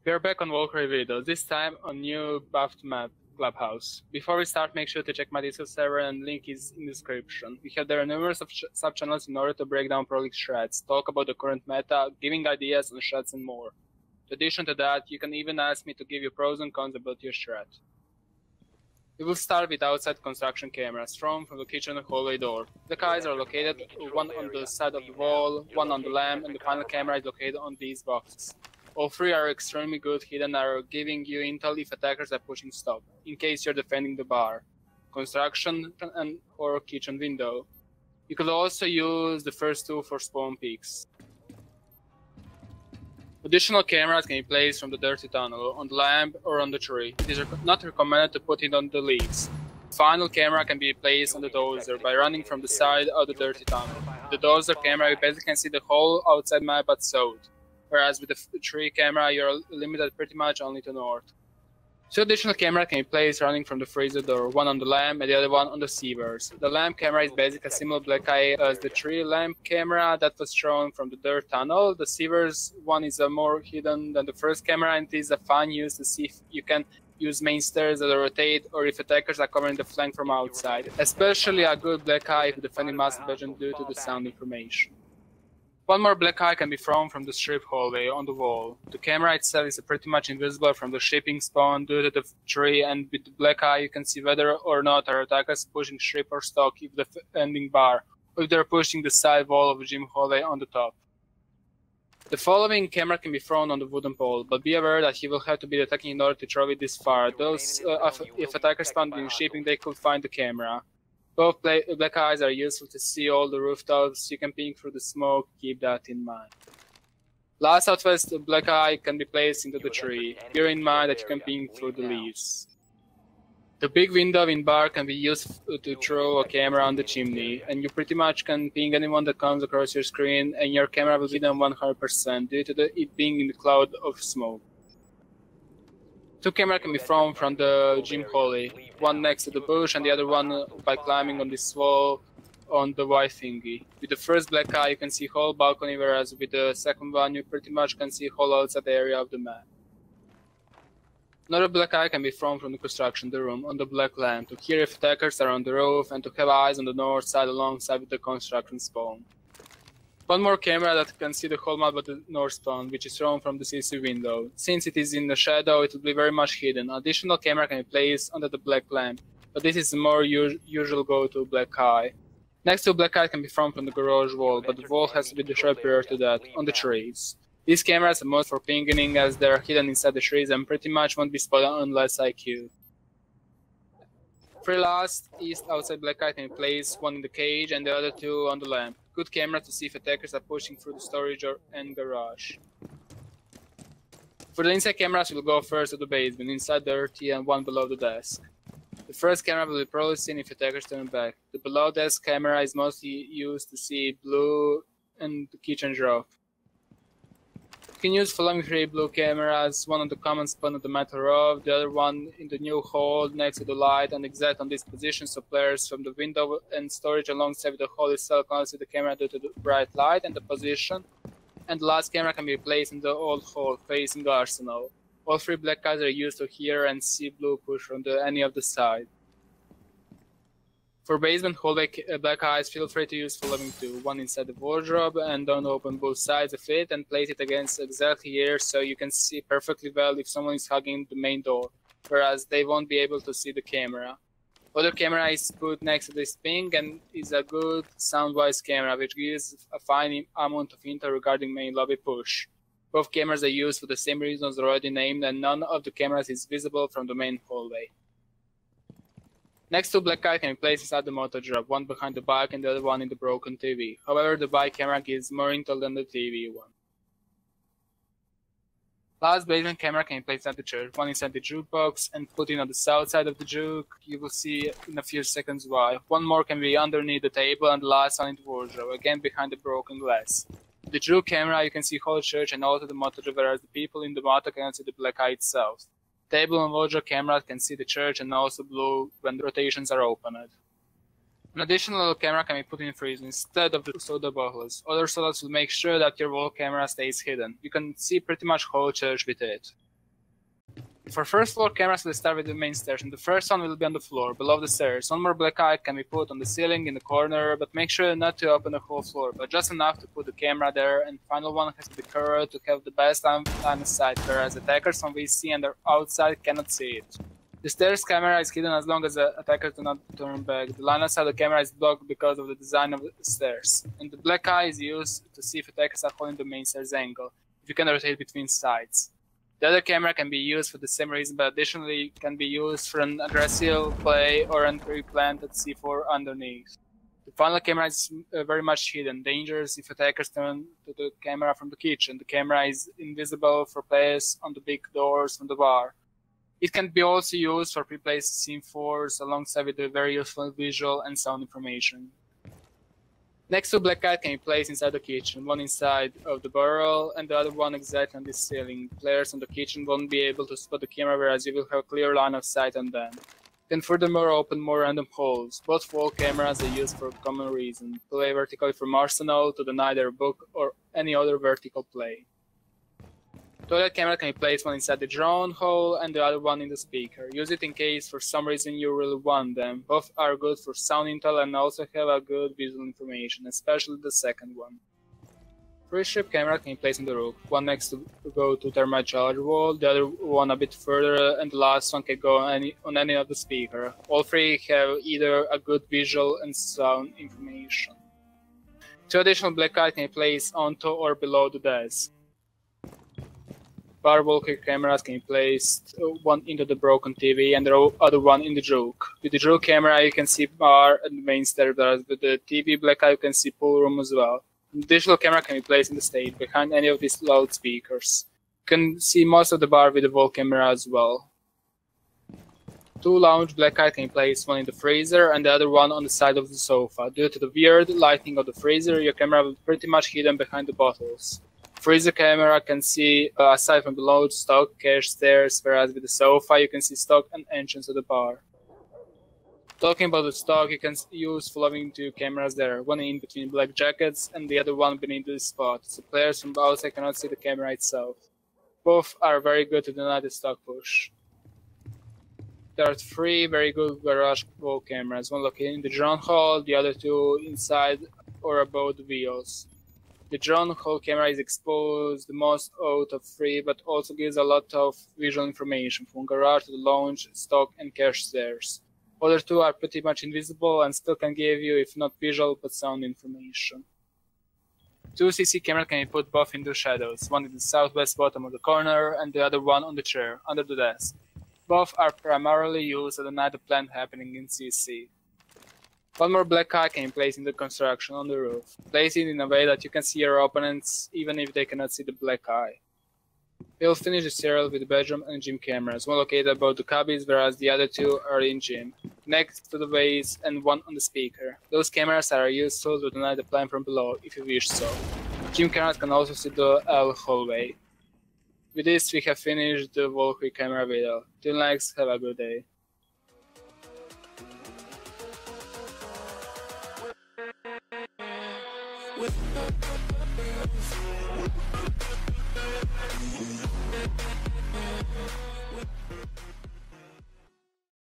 We are back on Valkyrie video, this time on new buffed map, Clubhouse. Before we start, make sure to check my Discord server and link is in the description. We have there numerous of sub-channels in order to break down Pro League strats, talk about the current meta, giving ideas on strats and more. In addition to that, you can even ask me to give you pros and cons about your strat. We will start with outside construction cameras, thrown from the kitchen and hallway door. The eyes are located, one on the side of the wall, one on the lamp, and the final camera is located on these boxes. All three are extremely good hidden and are giving you intel if attackers are pushing stop, in case you're defending the bar, construction, and or kitchen window. You could also use the first two for spawn peaks. Additional cameras can be placed from the dirty tunnel, on the lamp, or on the tree. It is not recommended to put it on the leaves. The final camera can be placed on the dozer by running from the side of the dirty tunnel. The dozer camera, you basically can see the whole outside map but south, whereas with the tree camera, you're limited pretty much only to north. Two additional cameras can be placed running from the freezer door, one on the lamp and the other one on the sievers. The lamp camera is basically a similar black eye as the tree lamp camera that was shown from the dirt tunnel. The sievers one is more hidden than the first camera, and it is a fun use to see if you can use main stairs that rotate or if attackers are covering the flank from outside. Especially a good black eye if defending master bedroom due to the sound information. One more black eye can be thrown from the strip hallway on the wall. The camera itself is pretty much invisible from the shipping spawn due to the tree, and with the black eye you can see whether or not our attackers pushing strip or stock if the ending bar, or if they're pushing the side wall of the gym hallway on the top. The following camera can be thrown on the wooden pole, but be aware that you will have to be attacking in order to throw it this far. If attackers spawn in shipping, they could find the camera. Both black eyes are useful to see all the rooftops. You can peek through the smoke, keep that in mind. Last southwest, the black eye can be placed into the tree. Bear in mind that you can peek through the leaves. The big window in bar can be used to throw a camera on the chimney, and you pretty much can ping anyone that comes across your screen, and your camera will be done 100% due to it being in the cloud of smoke. Two cameras can be thrown from the gym hallway, one next to the bush and the other one by climbing on this wall on the white thingy. With the first black eye you can see whole balcony, whereas with the second one you pretty much can see whole outside area of the map. Another black eye can be thrown from the construction room on the black lamp to hear if attackers are on the roof and to have eyes on the north side alongside with the construction spawn. One more camera that can see the whole map of the north spawn, which is thrown from the CC window. Since it is in the shadow, it will be very much hidden. Additional camera can be placed under the black lamp, but this is the more usual go-to black eye. Next to black eye can be thrown from the garage wall, but the wall has to be destroyed prior to that, on the trees. These cameras are most for pinging as they are hidden inside the trees and pretty much won't be spotted unless I kill. Three last east outside black eye can be placed, one in the cage and the other two on the lamp. Good camera to see if attackers are pushing through the storage and garage. For the inside cameras, we'll go first to the basement, inside dirty and one below the desk. The first camera will be probably seen if attackers turn back. The below desk camera is mostly used to see blue and the kitchen drop. You can use following three blue cameras, one on the common spawn of the metal roof, the other one in the new hall next to the light and exact on this position so players from the window and storage alongside with the hall itself can see the camera due to the bright light and the position. And the last camera can be placed in the old hall facing the arsenal. All three black eyes are used to hear and see blue push from any of the side. For basement hallway black eyes, feel free to use following two, one inside the wardrobe and don't open both sides of it and place it against exactly here so you can see perfectly well if someone is hugging the main door, whereas they won't be able to see the camera. Other camera is put next to this ping and is a good sound-wise camera which gives a fine amount of intel regarding main lobby push. Both cameras are used for the same reasons already named and none of the cameras is visible from the main hallway. Next two black eye can be placed inside the motor drop, one behind the bike and the other one in the broken TV. However, the bike camera gives more intel than the TV one. Last basement camera can be placed at the church, one inside the jukebox and put in on the south side of the juke. You will see in a few seconds why. One more can be underneath the table and the last one in the wardrobe, again behind the broken glass. With the juke camera you can see whole church and also the motor drop, whereas the people in the motor cannot see the black eye itself. Table and wardrobe cameras can see the church and also blue when the rotations are opened. An additional camera can be put in freeze instead of the soda bottles. Other sodas will make sure that your wall camera stays hidden. You can see pretty much whole church with it. For first floor cameras, we'll start with the main stairs, and the first one will be on the floor, below the stairs. One more black eye can be put on the ceiling in the corner, but make sure not to open the whole floor, but just enough to put the camera there, and the final one has to be covered to have the best line of sight, whereas attackers on VC and outside cannot see it. The stairs camera is hidden as long as the attackers do not turn back. The line of sight of the camera is blocked because of the design of the stairs, and the black eye is used to see if attackers are holding the main stairs angle, if you can rotate between sides. The other camera can be used for the same reason, but additionally can be used for an aggressive play or an pre-planted C4 underneath. The final camera is very much hidden, dangerous if attackers turn to the camera from the kitchen. The camera is invisible for players on the big doors from the bar. It can be also used for pre-placed C4s alongside with the very useful visual and sound information. Next two black eye can be placed inside the kitchen, one inside of the barrel and the other one exactly on the ceiling. Players on the kitchen won't be able to spot the camera, whereas you will have a clear line of sight on them. You can furthermore open more random holes. Both wall cameras are used for a common reason: play vertically from Arsenal to deny their book or any other vertical play. Toilet camera can be placed one inside the drone hole and the other one in the speaker. Use it in case for some reason you really want them. Both are good for sound intel and also have a good visual information, especially the second one. Three strip camera can be placed on the roof. One next to go to thermite charge wall, the other one a bit further, and the last one can go on any of the speaker. All three have either a good visual and sound information. Two additional black eye can be placed onto or below the desk. Bar walker cameras can be placed, one into the broken TV and the other one in the juke. With the juke camera you can see bar and the main stairs, with the TV black eye you can see pool room as well. The digital camera can be placed in the stage behind any of these loudspeakers. You can see most of the bar with the wall camera as well. Two lounge black eye can be placed, one in the freezer and the other one on the side of the sofa. Due to the weird lighting of the freezer, your camera will be pretty much hidden behind the bottles. Freezer camera can see, aside from the load, stock, cache, stairs, whereas with the sofa you can see stock and entrance of the bar. Talking about the stock, you can use following two cameras there, one in between black jackets and the other one beneath the spot, so players from outside cannot see the camera itself. Both are very good to deny the stock push. There are three very good garage wall cameras, one located in the drone hall, the other two inside or above the wheels. The drone hall camera is exposed the most out of three, but also gives a lot of visual information, from garage to the lounge, stock and cache stairs. Other two are pretty much invisible and still can give you, if not visual, but sound information. Two CC cameras can be put both into shadows, one in the southwest bottom of the corner and the other one on the chair, under the desk. Both are primarily used to deny the plant happening in CC. One more black eye can be placed in the construction on the roof. Place it in a way that you can see your opponents even if they cannot see the black eye. We'll finish the serial with the bedroom and gym cameras, one located above the cabins whereas the other two are in gym, next to the vase and one on the speaker. Those cameras are useful to deny the plant from below if you wish so. Gym cameras can also see the L hallway. With this we have finished the walkthrough camera video. Till next, have a good day. With